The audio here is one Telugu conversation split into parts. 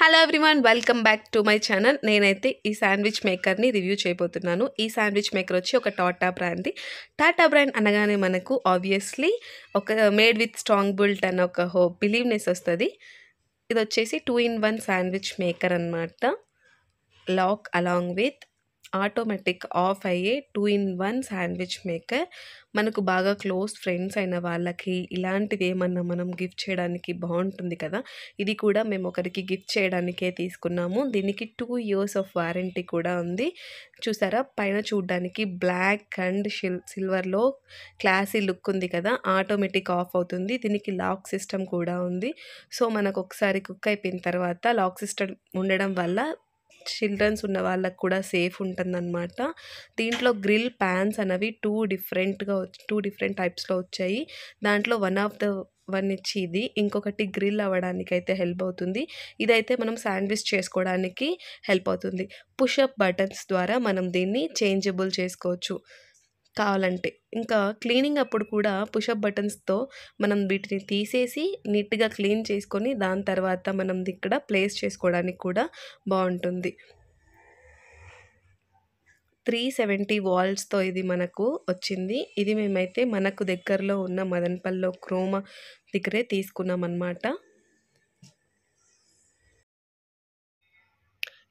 Hello everyone welcome back to my channel. నేనైతే ఈ శాండ్విచ్ మేకర్ని రివ్యూ చేయబోతున్నాను. ఈ శాండ్విచ్ మేకర్ వచ్చి ఒక టాటా బ్రాండ్ది. టాటా బ్రాండ్ అనగానే మనకు ఆబ్వియస్లీ ఒక మేడ్ విత్ స్ట్రాంగ్ బుల్ట్ అన్న ఒక బిలీవ్నెస్ వస్తుంది. ఇది వచ్చేసి 2-in-1 శాండ్విచ్ మేకర్ అనమాట. Lock along with automatic off అయ్యే 2-in-1 శాండ్విచ్ మేకర్. మనకు బాగా క్లోజ్ ఫ్రెండ్స్ అయిన వాళ్ళకి ఇలాంటివి ఏమన్నా మనం గిఫ్ట్ చేయడానికి బాగుంటుంది కదా. ఇది కూడా మేము ఒకరికి గిఫ్ట్ చేయడానికే తీసుకున్నాము. దీనికి 2 years ఆఫ్ వారంటీ కూడా ఉంది. చూసారా, పైన చూడడానికి బ్లాక్ అండ్ సిల్వర్లో క్లాసీ లుక్ ఉంది కదా. ఆటోమేటిక్ ఆఫ్ అవుతుంది. దీనికి లాక్ సిస్టమ్ కూడా ఉంది. సో మనకు ఒకసారి కుక్ అయిపోయిన తర్వాత లాక్ సిస్టమ్ ఉండడం వల్ల చిల్డ్రన్స్ ఉన్న వాళ్ళకు కూడా సేఫ్ ఉంటుందన్నమాట. దీంట్లో గ్రిల్ ప్యాన్స్ అనేవి 2 డిఫరెంట్ టైప్స్లో వచ్చాయి. దాంట్లో వన్ ఇచ్చి ఇది ఇంకొకటి గ్రిల్ అవ్వడానికి అయితే హెల్ప్ అవుతుంది. ఇదైతే మనం శాండ్విచ్ చేసుకోవడానికి హెల్ప్ అవుతుంది. పుషప్ బటన్స్ ద్వారా మనం దీన్ని చేంజబుల్ చేసుకోవచ్చు కావాలంటే. ఇంకా క్లీనింగ్ అప్పుడు కూడా పుషప్ బటన్స్తో మనం వీటిని తీసేసి నీట్గా క్లీన్ చేసుకొని దాని తర్వాత మనం ఇక్కడ ప్లేస్ చేసుకోవడానికి కూడా బాగుంటుంది. 370 వాల్ట్స్తో ఇది మనకు వచ్చింది. ఇది మేమైతే మనకు దగ్గరలో ఉన్న మదనపల్లిలో క్రోమా దగ్గరే తీసుకున్నాం అన్నమాట.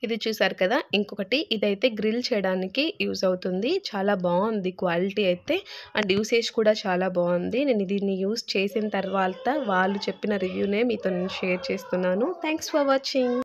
ఇది చూసారు కదా, ఇంకొకటి ఇదైతే గ్రిల్ చేయడానికి యూజ్ అవుతుంది. చాలా బాగుంది క్వాలిటీ అయితే, అండ్ యూసేజ్ కూడా చాలా బాగుంది. నేను దీన్ని యూజ్ చేసిన తర్వాత వాళ్ళు చెప్పిన రివ్యూనే మీతో నేను షేర్ చేస్తున్నాను. Thanks for watching.